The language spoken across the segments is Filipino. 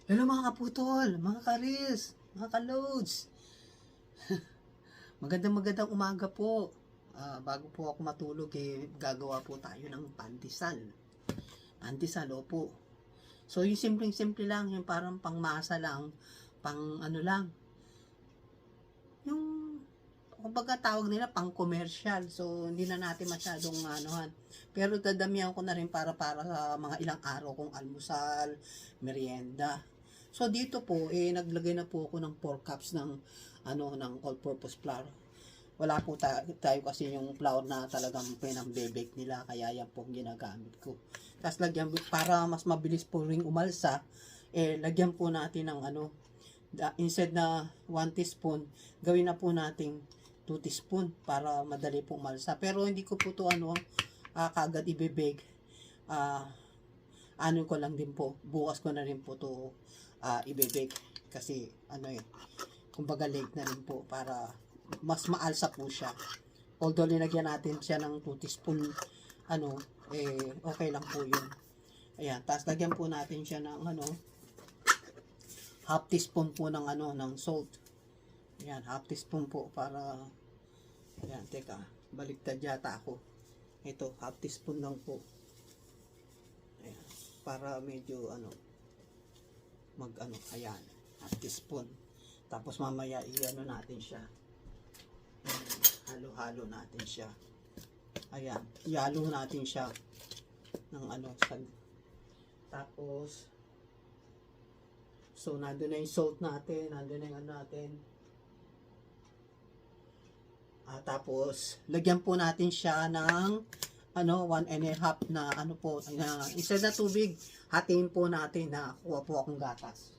Hello mga kaputol, mga karis, mga kaloads. Magandang umaga po. Bago po ako matulog, gagawa po tayo ng pandesal. Pandesal, opo. So, yung simpleng-simple lang, yung parang pangmasa lang, pang ano lang, yung, kumbaga tawag nila pang commercial. So, hindi na natin masyadong anuhan. Pero dadamihan ko na rin para sa mga ilang araw kong almusal, merienda. So, dito po, naglagay na po ako ng 4 cups ng, ng all-purpose flour. Wala po tayo kasi yung flour na talagang pinang-bebake nila, kaya yan po ginagamit ko. Tapos lagyan, para mas mabilis po ring umalsa, lagyan po natin ng instead na 1 teaspoon, gawin na po natin 2 teaspoon para madali po umalsa. Pero hindi ko po to kaagad i-bake. Ko lang din po, bukas ko na rin po to i-bake kasi kumbaga late na rin po para mas maalsa po siya. Although linagyan natin siya ng 2 teaspoon okay lang po yun. Ayan, tapos lagyan po natin siya ng half teaspoon po ng ng salt. Ayan, half teaspoon po para ayan, teka, baliktad yata ako. Ito, half teaspoon lang po. Ayan, para medyo ayan, half teaspoon. Tapos mamaya natin siya. Halo-halo natin siya. Ayan, ihalo natin siya ng tapos so nandun na yung salt natin, nandun na yung natin. Tapos lagyan po natin siya ng 1.5 na instead na tubig, hatiin po natin na kuha po akong gatas.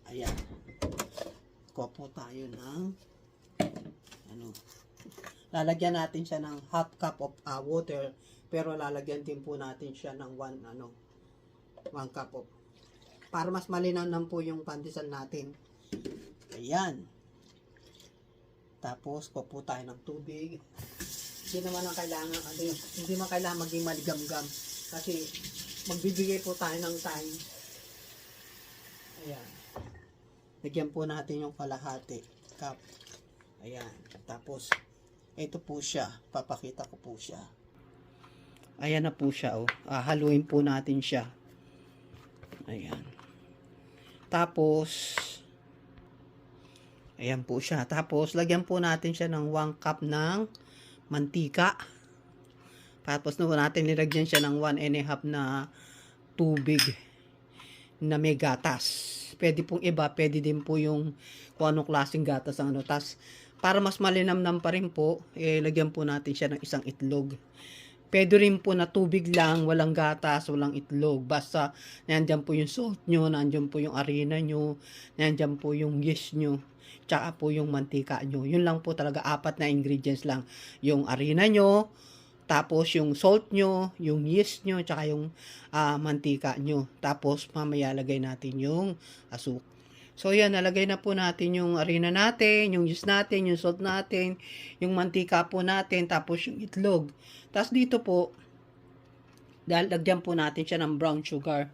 Ayan. Kuha po tayo ng lalagyan natin siya ng half cup of water, pero lalagyan din po natin siya ng 1 cup of, para mas malinaw naman po yung pandesal natin. Ayan. Tapos kuha po tayo ng tubig. Hindi naman kailangan maging maligamgam kasi magbibigay po tayo ng time. Ayan. Lagyan po natin yung kalahati cup. Ayan. Tapos ito po siya. Papakita ko po siya. Ayan na po siya. Haluin po natin siya. Ayan. Tapos ayan po siya. Tapos lagyan po natin siya ng 1 cup ng mantika. Tapos natin nilagyan siya ng 1.5 na tubig na may gatas. Pwede pong iba, pwede din po yung kung anong klaseng gatas ang tas para mas malinamnam pa rin po, lagyan po natin siya ng isang itlog. Pwede rin po na tubig lang, walang gatas, walang itlog. Basta nandiyan po yung salt nyo, nandiyan po yung harina nyo, nandiyan po yung yeast nyo, tsaka po yung mantika nyo. Yun lang po talaga, 4 na ingredients lang. Yung harina nyo, tapos yung salt nyo, yung yeast nyo, tsaka yung mantika nyo. Tapos mamaya lagay natin yung asukal. So yan, nalagay na po natin yung harina natin, yung yeast natin, yung salt natin, yung mantika po natin, tapos yung itlog. Tapos dito po, lagyan po natin siya ng brown sugar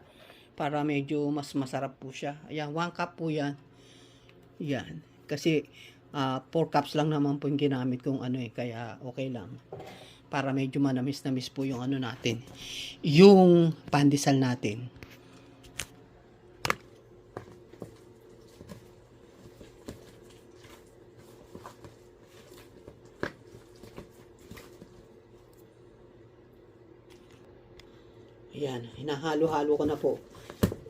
para medyo mas masarap po siya. Ayan, 1 cup po yan. Yan. Kasi 4 cups lang naman po yung ginamit kong kaya okay lang. Para medyo manamis-namis po yung natin. Yung pandesal natin. Ayan, hinahalo-halo ko na po.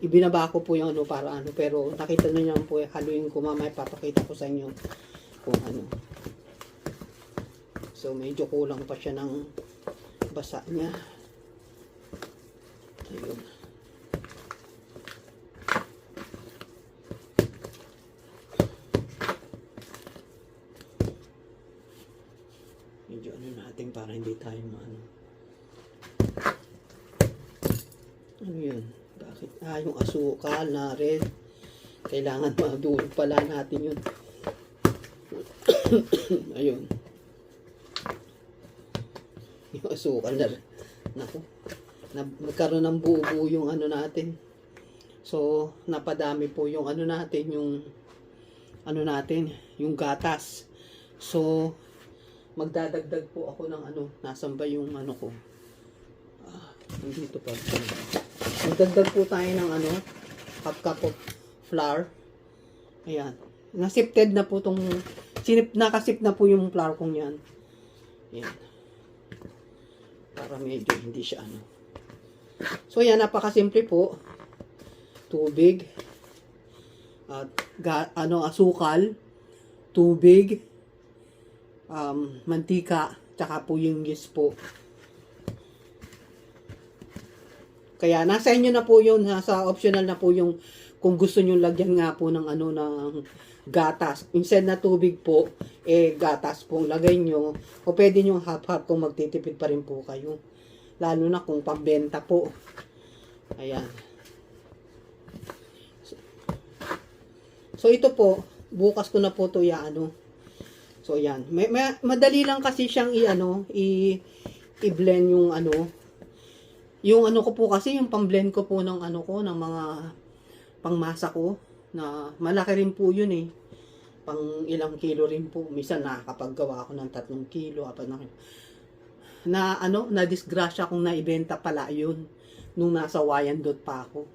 Ibinaba ko po yung para pero nakita na niyo po, haluin ko mamaya, papakita ko sa inyo kung So, medyo kulang pa siya ng basa niya. Ayun. Medyo natin para hindi tayo yun? Bakit? Yung asukal na red. Kailangan madulog pala natin yun. Ayun. Yung asukal na red. Naku. nagkaroon ng buo-buo yung ano natin. So, napadami po yung ano natin, yung gatas. So, magdadagdag po ako ng ano, nasan ba yung ano ko? Nandito pa. Magdagdag po tayo ng ano, half cup of flour. Ayan. Nasifted na po tong, nakasip na po yung flour kong yan. Ayan. Para medyo hindi siya ano. So, yan, napakasimple po. Tubig, at asukal, tubig, mantika, tsaka po yung yeast po. Kaya nasa inyo na po yun, nasa optional na po yung kung gusto nyo lagyan nga po ng ano ng gatas. Instead na tubig po, gatas po lagay nyo. O pwede nyo half-half kung magtitipid pa rin po kayo. Lalo na kung pambenta po. Ayan. So ito po, bukas ko na po to ano. So yan. Madali lang kasi siyang i-blend yung ano. Yung ano ko po kasi, yung pang-blend ko po ng ano ko, ng mga pangmasa ko, na malaki rin po yun eh. Pang ilang kilo rin po. Minsan nakakapaggawa ako ng 3 kilo, 4 na kilo. Na disgrasya kung naibenta pala yun nung nasa Wyandotte pa ako.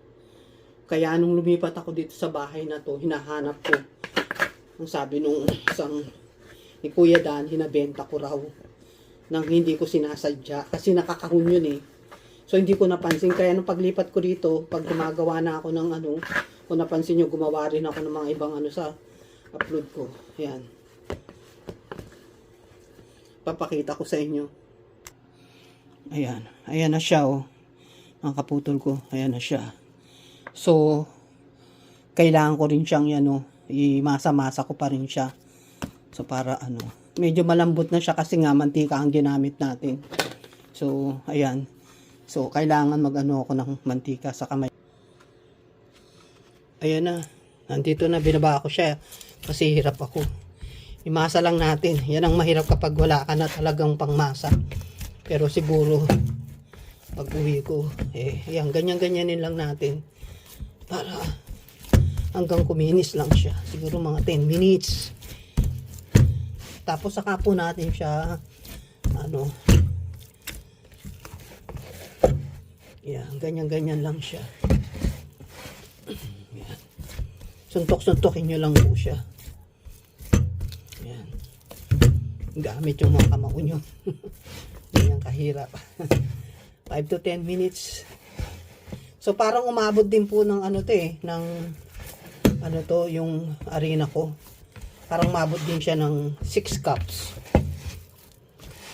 Kaya nung lumipat ako dito sa bahay na to, hinahanap ko. Ang sabi nung isang ni Kuya Dan, hinabenta ko raw nang hindi ko sinasadya kasi nakakahon yun eh. So hindi ko napansin, kaya nung paglipat ko dito, pag gumagawa na ako ng ano, kung napansin nyo, gumawa rin ako ng mga ibang ano sa upload ko. Ayan. Papakita ko sa inyo. Ayan. Ayan na siya oh. Ang kaputol ko. Ayan na siya. So, kailangan ko rin siyang imasa-masa ko pa rin siya. So, para medyo malambot na siya kasi nga mantika ang ginamit natin. So, ayan. So, kailangan ako ng mantika sa kamay. Ayan na. Nandito na, binaba ko siya kasi hirap ako. Imasa lang natin. Yan ang mahirap kapag wala ka na talagang pangmasa. Pero siguro, pag uwi ko, ayan, ganyan-ganyanin lang natin. Para hanggang kuminis lang siya. Siguro mga 10 minutes. Tapos saka po natin siya yan, ganyan-ganyan lang siya. Yan. Suntok-suntokin nyo lang po siya. Yan. Gamit yung mga kamao nyo. Yan kahirap. 5 to 10 minutes. So parang umabot din po ng ng yung arena ko. Parang umabot din siya ng 6 cups.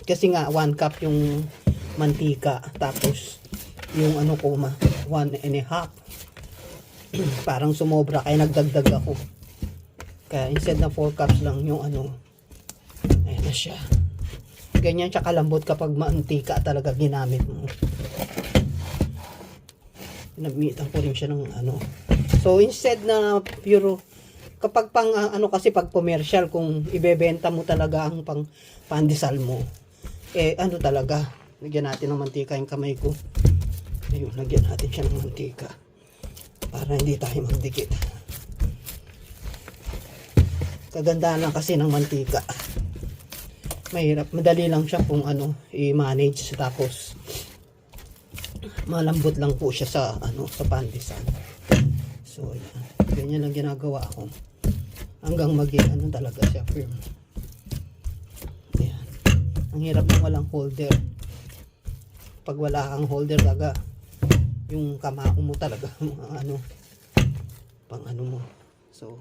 Kasi nga 1 cup yung mantika, tapos yung 1.5. Parang sumobra kaya nagdagdag ako. Kaya instead na 4 cups lang yung ayan na siya. Ganyan siya kalambot kapag mantika talaga ginamit mo. Nagmitan ko rin siya ng So, instead na pure, kapag pang, kasi pag commercial, kung ibebenta mo talaga ang pang pandesal mo, talaga, lagyan natin ng mantika yung kamay ko. Ayun, lagyan natin siya ng mantika. Para hindi tayo magdikit. Kagandahan lang kasi ng mantika. Mahirap, madali lang siya kung i-manage, tapos malambot lang po siya sa sa pandesal. So yan, ganyan lang ginagawa ko hanggang maging talaga siya firm. Ayan. Ang hirap ng walang holder. Pag wala kang holder talaga, yung kamao mo talaga mga pang mo. So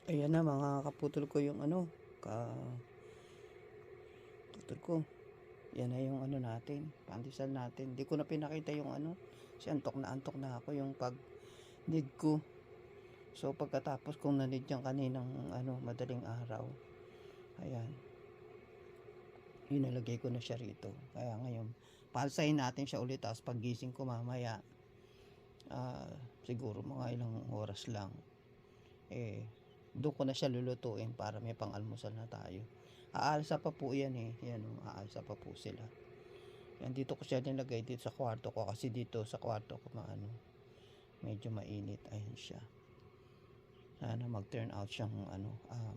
ayan na mga kaputol ko yung kaputol ko. Yan na yung natin, pandesal natin. Hindi ko na pinakita yung kasi antok na ako yung pag-need ko. So pagkatapos kong nanid yung kaninang madaling araw, ayan, inalagay ko na siya rito. Kaya ngayon, palsahin natin siya ulit. Tapos paggising ko mamaya, siguro mga ilang oras lang, doon ko na siya lulutuin para may pang-almusal na tayo. Aalsa pa po yan yan, aalsa pa po sila. Yan, dito ko siya nilagay dito sa kwarto ko kasi dito sa kwarto ko medyo mainit. Ayan siya. Sana mag-turn out siyang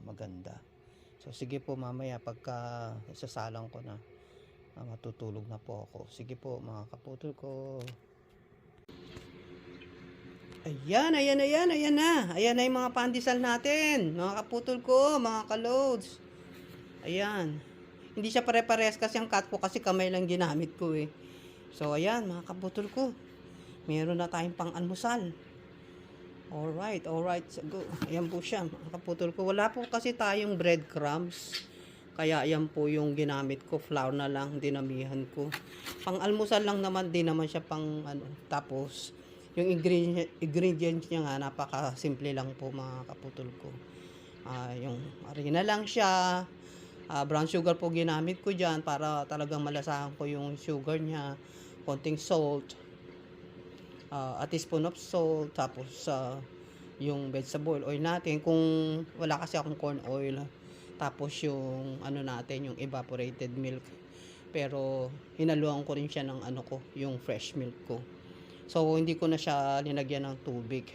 maganda. So sige po, mamaya pagka isasalang ko na, matutulog na po ako. Sige po mga kaputol ko. Ayan na. Ayan na yung mga pandesal natin. Mga kaputol ko, mga kaloads. Ayan. Hindi siya pare-parehas kasi ang cut ko kasi kamay lang ginamit ko eh. So ayan mga kaputol ko. Meron na tayong pang-almusal. Alright. So, go. Ayan po siya mga kaputol ko. Wala po kasi tayong breadcrumbs. Kaya ayan po yung ginamit ko. Flour na lang, dinamihan ko. Pang-almusal lang naman, din naman siya pang Tapos, yung ingredients niya nga, napaka-simple lang po mga kaputol ko. Yung harina lang siya. Brown sugar po ginamit ko dyan para talagang malasahan ko yung sugar niya. Konting salt. A teaspoon of salt. Tapos, yung vegetable oil natin. Kung wala kasi akong corn oil. Tapos yung natin, yung evaporated milk. Pero hinaluan ko rin siya ng yung fresh milk ko. So hindi ko na siya linagyan ng tubig.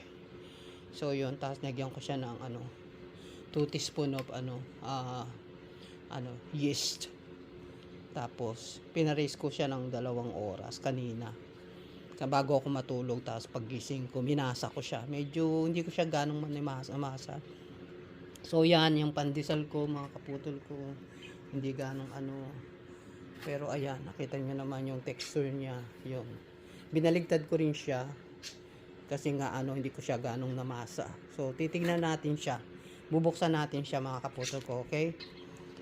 So yun, tapos nagyan ko siya ng 2 teaspoon of yeast. Tapos pina-raise ko siya ng 2 oras kanina. Bago ako matulog, tapos paggising ko, minasa ko siya. Medyo hindi ko siya ganong masa. So yan yung pandesal ko mga kaputol ko. Hindi ganong Pero ayan, nakita niyo naman yung texture niya. Yun. Binaligtad ko rin siya. Kasi nga hindi ko siya ganong namasa. So titingnan natin siya. Bubuksan natin siya mga kaputol ko, okay?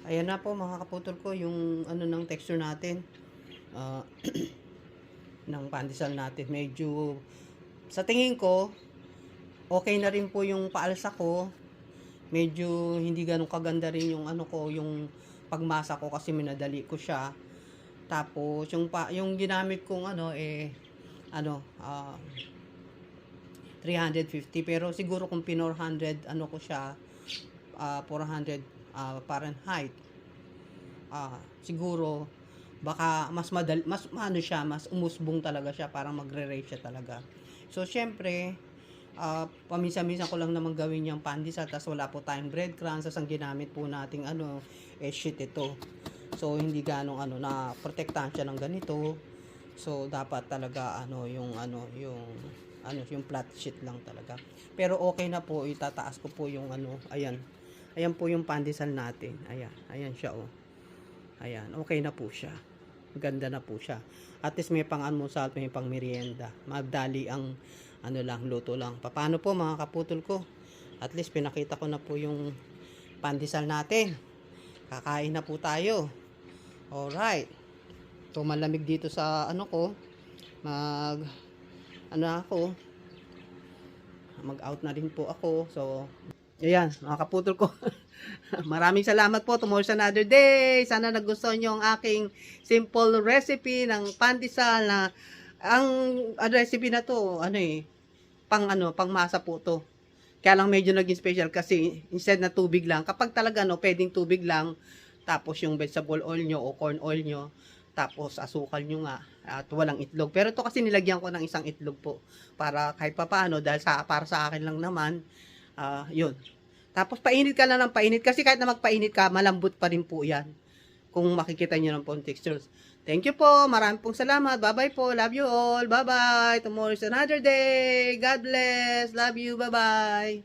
Ayan na po mga kaputol ko yung ng texture natin. Ng pandesal natin. Medyo sa tingin ko okay na rin po yung paalsa ko. Medyo hindi ganun kaganda rin yung yung pagmasa ko kasi minadali ko siya. Tapos yung ginamit kong 350, pero siguro kung 400 ko siya 400 Fahrenheit. Siguro baka mas mas umusbong talaga siya, parang magre-rate siya talaga. So syempre paminsan-minsan ko lang naman gawin yung pandesal, tas wala po tayong breadcrumbs, tas ang ginamit po nating sheet ito. So hindi ganong na protektahan siya ng ganito. So dapat talaga yung flat sheet lang talaga. Pero okay na po, itataas ko po yung ayan. Ayan po yung pandesal natin. Ayan siya Ayan, okay na po siya. Ganda na po siya. At least may pang-almusal, may pang merienda. Madali ang luto lang. Paano po mga kaputol ko? At least pinakita ko na po yung pandesal natin. Kakain na po tayo. Alright. So malamig dito sa ko. Mag-out na rin po ako. So ayan, mga kaputol ko. Maraming salamat po. Tomorrow's another day. Sana nagustuhan nyo ang aking simple recipe ng pandesal na ang recipe na to, pang masa po to. Kaya lang medyo naging special kasi instead na tubig lang, kapag talaga pwedeng tubig lang, tapos yung vegetable oil nyo o corn oil nyo, tapos asukal nyo nga, at walang itlog. Pero ito kasi nilagyan ko ng isang itlog po, para kahit papaano, dahil para sa akin lang naman, yun. Tapos painit ka na ng painit, kasi kahit na magpainit ka, malambot pa rin po yan. Kung makikita nyo ng textures. Thank you po. Maraming pong salamat. Bye-bye po. Love you all. Bye-bye. Tomorrow is another day. God bless. Love you. Bye-bye.